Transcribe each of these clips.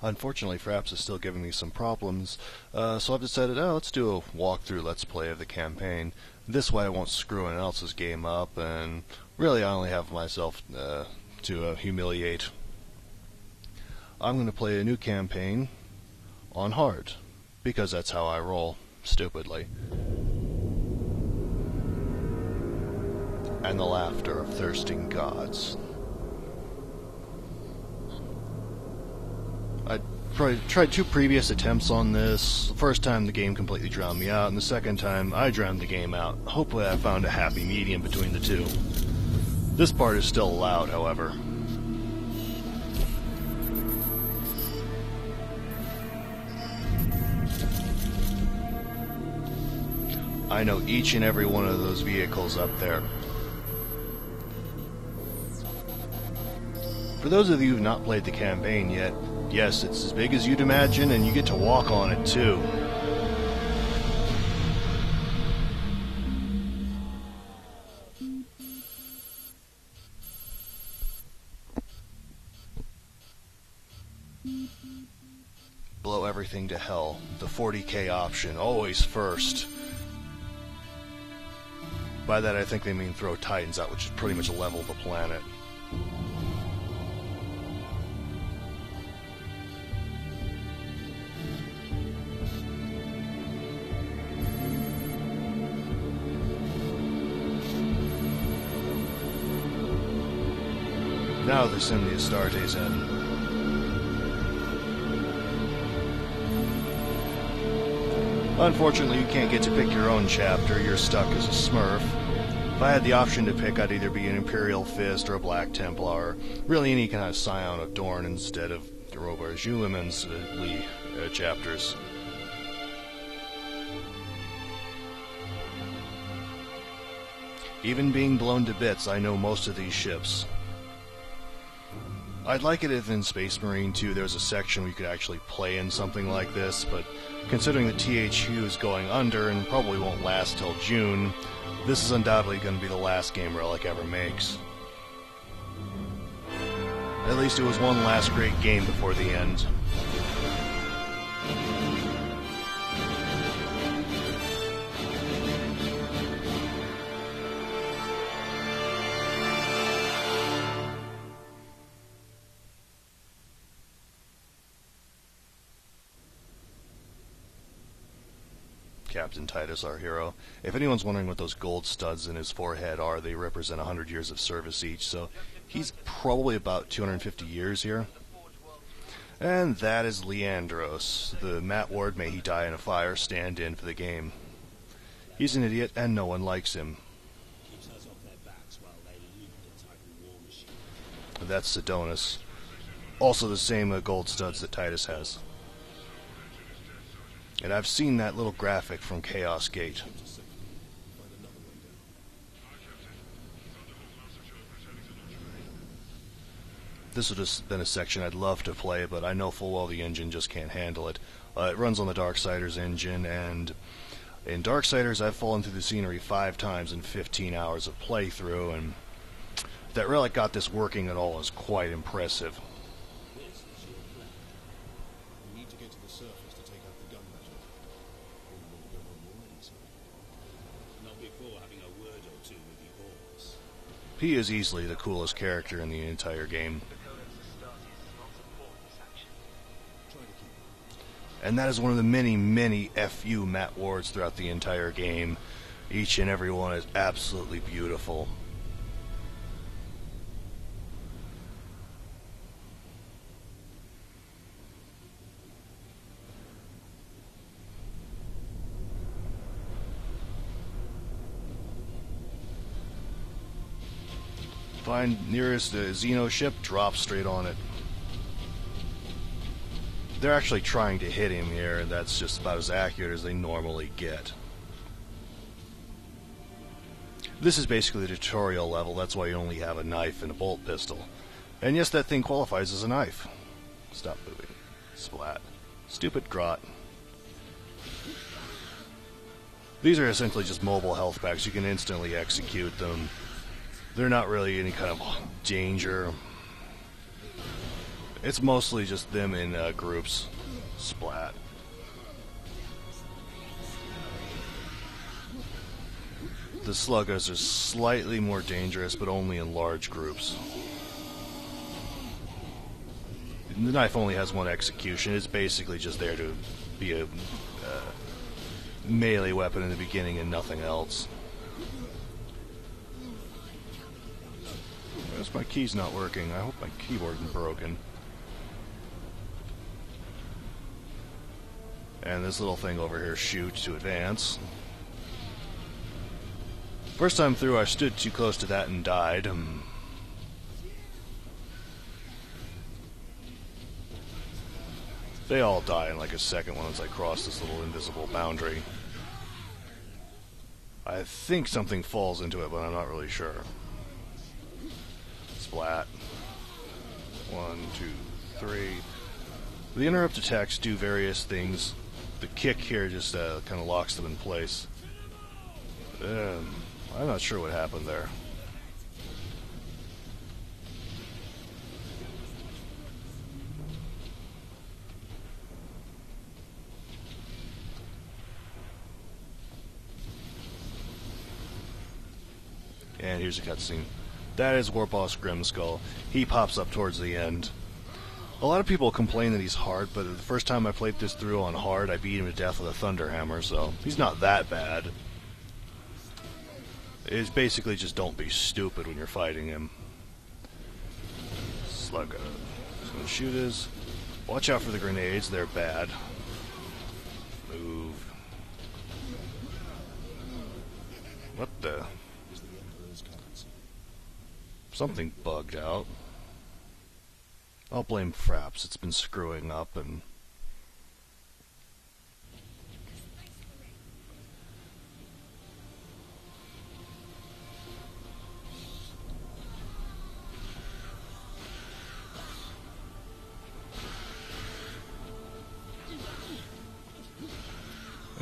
Unfortunately, FRAPs is still giving me some problems, so I've decided, let's do a walkthrough Let's Play of the campaign. This way I won't screw anyone else's game up, and really I only have myself to humiliate. I'm going to play a new campaign on hard, because that's how I roll, stupidly. And the laughter of thirsting gods. I tried 2 previous attempts on this. The first time the game completely drowned me out, and the second time I drowned the game out. Hopefully I found a happy medium between the two. This part is still allowed, however. I know each and every one of those vehicles up there. For those of you who have not played the campaign yet, yes, it's as big as you'd imagine, and you get to walk on it, too. Blow everything to hell. The 40k option, always first. By that I think they mean throw Titans out, which is pretty much level the planet. Now the Simnia Astartes in. Unfortunately, you can't get to pick your own chapter. You're stuck as a Smurf. If I had the option to pick, I'd either be an Imperial Fist or a Black Templar, or really any kind of Scion of Dorn instead of the Robert Juleman's Lee chapters. Even being blown to bits, I know most of these ships. I'd like it if in Space Marine 2 there was a section where you could actually play in something like this, but considering that THQ is going under and probably won't last till June, this is undoubtedly going to be the last game Relic ever makes. At least it was one last great game before the end. Captain Titus, our hero. If anyone's wondering what those gold studs in his forehead are, they represent 100 years of service each, so he's probably about 250 years here. And that is Leandros, the Matt Ward May He Die in a Fire stand-in for the game. He's an idiot, and no one likes him. That's Sidonis. Also the same gold studs that Titus has. And I've seen that little graphic from Chaos Gate. This would have been a section I'd love to play, but I know full well the engine just can't handle it. It runs on the Darksiders engine, and in Darksiders I've fallen through the scenery 5 times in 15 hours of playthrough, and that Relic got this working at all is quite impressive. He is easily the coolest character in the entire game. And that is one of the many, many FU Matt Wards throughout the entire game. Each and every one is absolutely beautiful. Find nearest Xeno ship, drop straight on it. They're actually trying to hit him here, and that's just about as accurate as they normally get. This is basically the tutorial level, that's why you only have a knife and a bolt pistol. And yes, that thing qualifies as a knife. Stop moving. Splat. Stupid grot. These are essentially just mobile health packs. You can instantly execute them. They're not really any kind of danger. It's mostly just them in groups. Splat. The sluggers are slightly more dangerous, but only in large groups. The knife only has one execution. It's basically just there to be a melee weapon in the beginning and nothing else. Where's my key's not working? I hope my keyboard isn't broken. And this little thing over here shoots to advance. First time through, I stood too close to that and died. They all die in like a second once I cross this little invisible boundary. I think something falls into it, but I'm not really sure. Splat. 1, 2, 3. The interrupt attacks do various things. The kick here just kind of locks them in place. I'm not sure what happened there. And here's a cutscene. That is War Boss Grimskull. He pops up towards the end. A lot of people complain that he's hard, but the first time I played this through on hard, I beat him to death with a thunder hammer, so he's not that bad. It's basically just don't be stupid when you're fighting him. Slugger. So shoot is. Watch out for the grenades, they're bad. Move. What the? Something bugged out. I'll blame FRAPs, it's been screwing up and...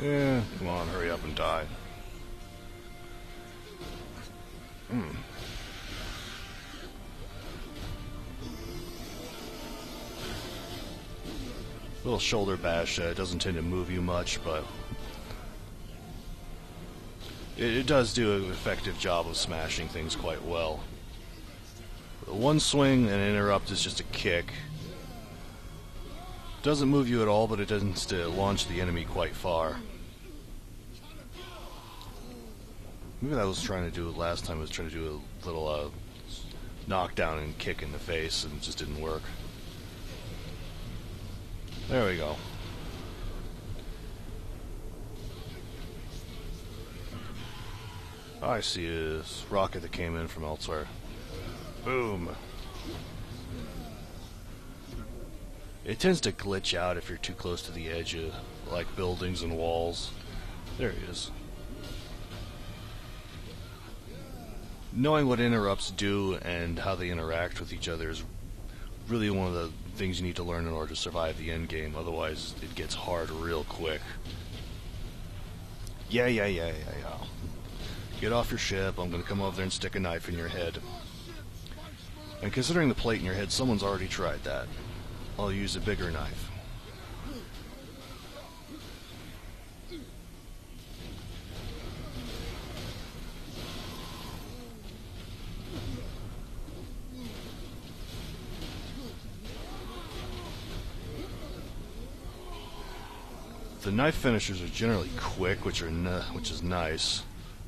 Yeah, come on, hurry up and die. Little shoulder bash doesn't tend to move you much, but it does do an effective job of smashing things quite well. One swing and interrupt is just a kick. Doesn't move you at all, but it tends to launch the enemy quite far. Maybe that was trying to do it last time. I was trying to do a little knockdown and kick in the face, and it just didn't work. There we go. I see this rocket that came in from elsewhere. Boom. It tends to glitch out if you're too close to the edge of, like, buildings and walls. There he is. Knowing what interrupts do and how they interact with each other is really one of the things you need to learn in order to survive the end game. Otherwise, it gets hard real quick. Yeah. Get off your ship. I'm going to come over there and stick a knife in your head. And considering the plate in your head, someone's already tried that. I'll use a bigger knife. The knife finishers are generally quick, which is nice,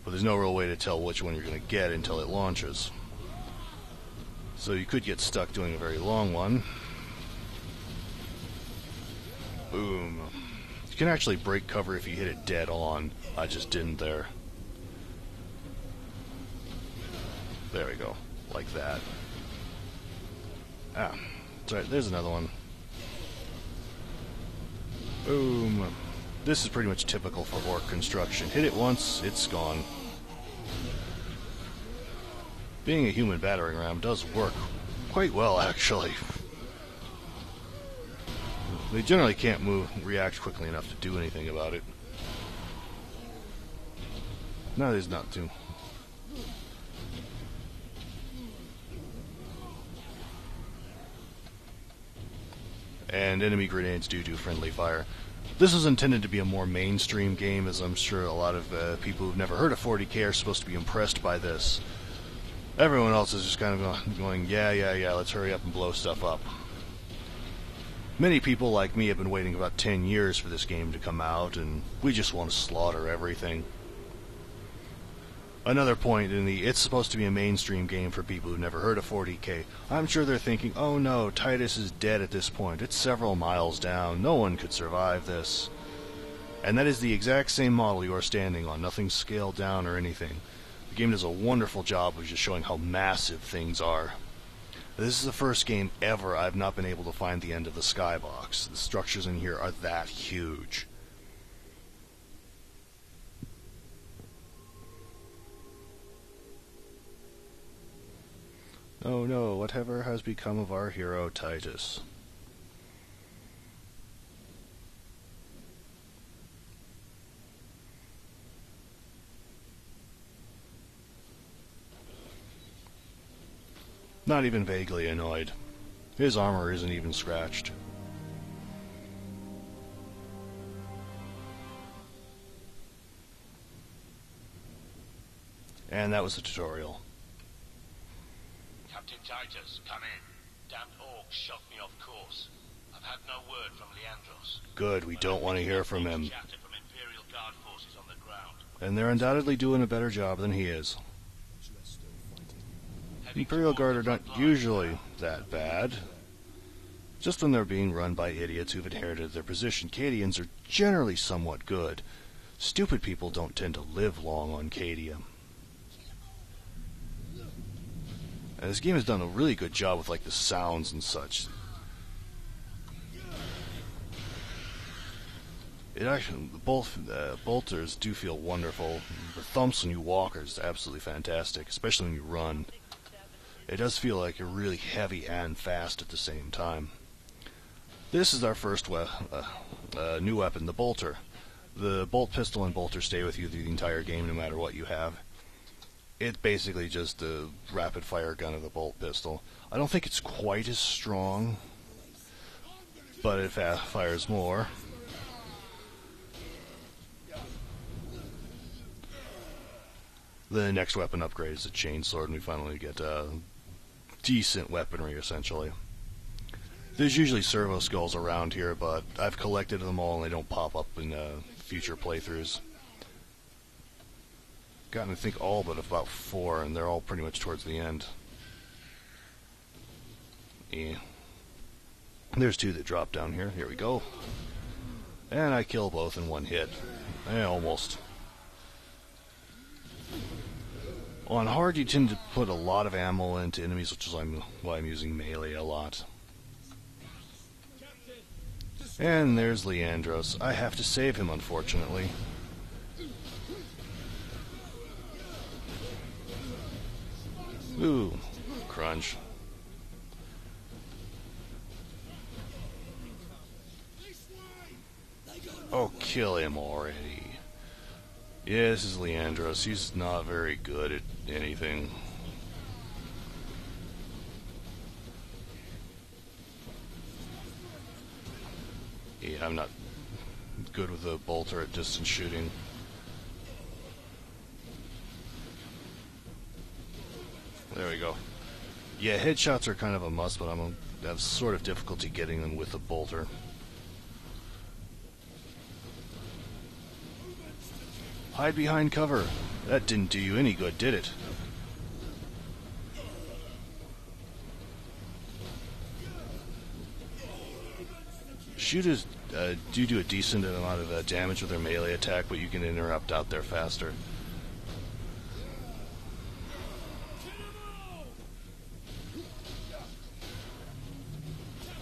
but there's no real way to tell which one you're going to get until it launches. So you could get stuck doing a very long one. Boom. You can actually break cover if you hit it dead on. I just didn't there. There we go. Like that. Ah. That's right, there's another one. Boom. This is pretty much typical for orc construction. Hit it once, it's gone. Being a human battering ram does work quite well, actually. They generally can't react quickly enough to do anything about it. No, there's not too. and enemy grenades do friendly fire. This is intended to be a more mainstream game, as I'm sure a lot of people who've never heard of 40k are supposed to be impressed by this. Everyone else is just kind of going, yeah, let's hurry up and blow stuff up. Many people like me have been waiting about 10 years for this game to come out, and we just want to slaughter everything. Another point it's supposed to be a mainstream game for people who've never heard of 40k. I'm sure they're thinking, oh no, Titus is dead at this point. It's several miles down. No one could survive this. And that is the exact same model you are standing on. Nothing scaled down or anything. The game does a wonderful job of just showing how massive things are. This is the first game ever I've not been able to find the end of the skybox. The structures in here are that huge. Oh no, whatever has become of our hero Titus? Not even vaguely annoyed. His armor isn't even scratched. And that was the tutorial. Captain Titus, come in. Damned orcs shot me off course. I've had no word from Leandros. Good, we don't want to hear from him. From Imperial Guard forces on the ground. And they're undoubtedly doing a better job than he is. Imperial Guard are not usually that bad. Just when they're being run by idiots who've inherited their position, Cadians are generally somewhat good. Stupid people don't tend to live long on Cadia. And this game has done a really good job with like the sounds and such. It actually, both bolters do feel wonderful. The thumps when you walk are just absolutely fantastic, especially when you run. It does feel like you're really heavy and fast at the same time. This is our first new weapon, the bolter. The bolt pistol and bolter stay with you through the entire game no matter what you have. It's basically just the rapid fire gun of the bolt pistol. I don't think it's quite as strong, but it fires more. The next weapon upgrade is a chainsword, and we finally get decent weaponry, essentially. There's usually servo skulls around here, but I've collected them all and they don't pop up in future playthroughs. Gotten to think all but about 4, and they're all pretty much towards the end. Yeah. There's 2 that drop down here. Here we go. And I kill both in one hit. Almost. On hard, you tend to put a lot of ammo into enemies, which is why I'm using melee a lot. And there's Leandros. I have to save him, unfortunately. Ooh, crunch. Oh, kill him already. Yeah, this is Leandros. He's not very good at anything. Yeah, I'm not good with a bolter at distance shooting. There we go. Yeah, headshots are kind of a must, but I'm going to have sort of difficulty getting them with a bolter. Hide behind cover. That didn't do you any good, did it? Shooters do a decent amount of damage with their melee attack, but you can interrupt out there faster.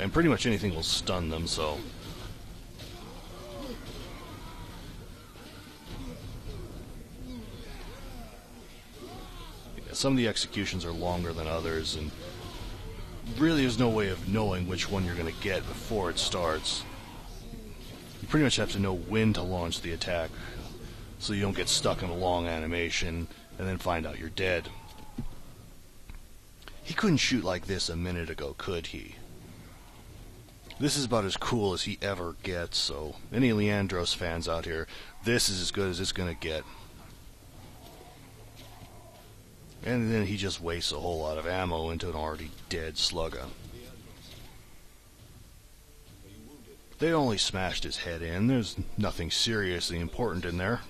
And pretty much anything will stun them, so... Yeah, some of the executions are longer than others, and really there's no way of knowing which one you're going to get before it starts. You pretty much have to know when to launch the attack, so you don't get stuck in a long animation, and then find out you're dead. He couldn't shoot like this a minute ago, could he? This is about as cool as he ever gets, so any Leandros fans out here, this is as good as it's gonna get. And then he just wastes a whole lot of ammo into an already dead slugger. They only smashed his head in. There's nothing seriously important in there.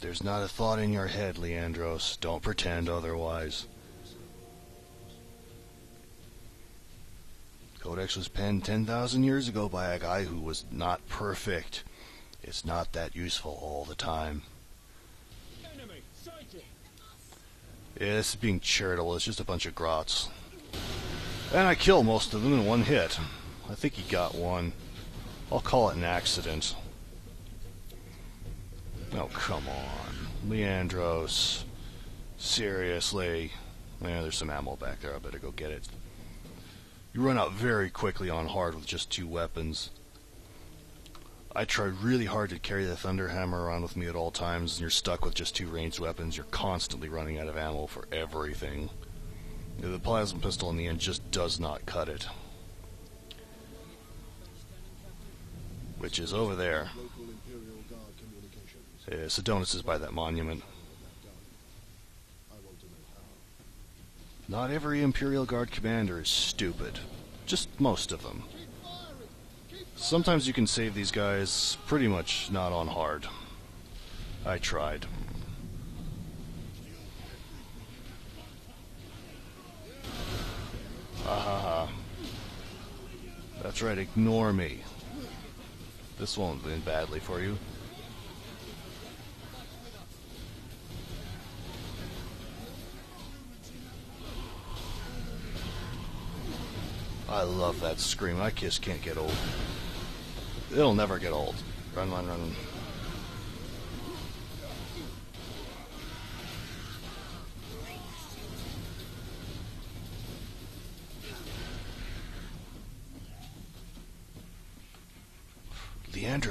There's not a thought in your head, Leandros. Don't pretend otherwise. Codex was penned 10,000 years ago by a guy who was not perfect. It's not that useful all the time. Yeah, this is being charitable. It's just a bunch of grots. And I kill most of them in one hit. I think he got one. I'll call it an accident. Oh, come on. Leandros. Seriously. Yeah, there's some ammo back there. I better go get it. You run out very quickly on hard with just 2 weapons. I tried really hard to carry the Thunderhammer around with me at all times, and you're stuck with just 2 ranged weapons. You're constantly running out of ammo for everything. The plasma pistol in the end just does not cut it. Which is over there. Sedonis is by that monument. Not every Imperial Guard commander is stupid. Just most of them. Sometimes you can save these guys pretty much not on hard. I tried. Ha. That's right, ignore me. This won't end badly for you. I love that scream. My kiss can't get old. It'll never get old. Run, run, run. Leandro.